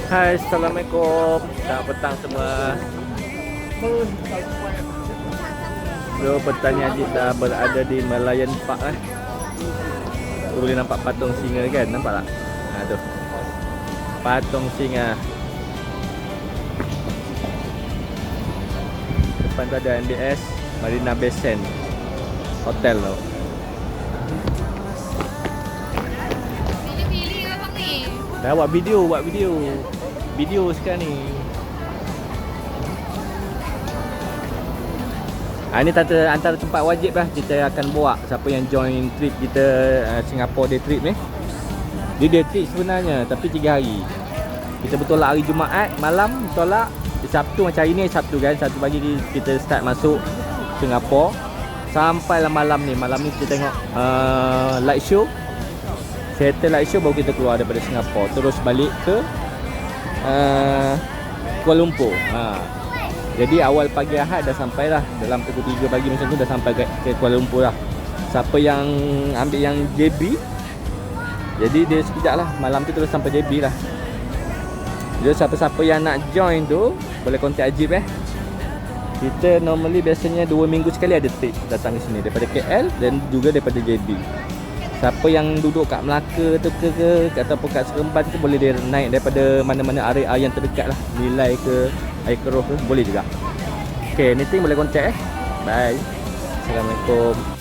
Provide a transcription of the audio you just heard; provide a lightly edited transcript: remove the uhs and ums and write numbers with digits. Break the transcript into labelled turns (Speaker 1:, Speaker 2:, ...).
Speaker 1: Hai, Assalamualaikum. Selamat petang semua. So, petang ni Ajib dah berada di Merlion Park Tu boleh nampak patung singa kan? Nampak tak? Tu. Patung singa. Depan tu ada MBS Marina Bay Sands Hotel tu.
Speaker 2: Pilih-pilih abang ni.
Speaker 1: Dah buat video. Video sekarang ni. Ini antara tempat wajib lah kita akan bawa siapa yang join trip kita Singapore day trip ni. Dia day trip sebenarnya tapi 3 hari. Kita bertolak hari Jumaat malam, bertolak Sabtu macam hari ni Sabtu kan, Sabtu pagi kita start masuk Singapore. Sampailah malam ni kita tengok light show. Settle light show baru kita keluar daripada Singapore, terus balik ke Kuala Lumpur. Jadi awal pagi Ahad dah sampai lah. Dalam pukul 3 pagi macam tu dah sampai ke Kuala Lumpur lah. Siapa yang ambil yang JB, jadi dia sekejap lah, malam tu terus sampai JB lah. Jadi siapa-siapa yang nak join tu boleh contact Ajib Kita normally biasanya 2 minggu sekali ada trip datang ke sini daripada KL dan juga daripada JB. Siapa yang duduk kat Melaka tu ke ataupun kat Seremban tu boleh dia naik daripada mana-mana area yang terdekat lah, Nilai ke Air Keroh ke boleh juga. Okay, anything boleh contact Bye. Assalamualaikum.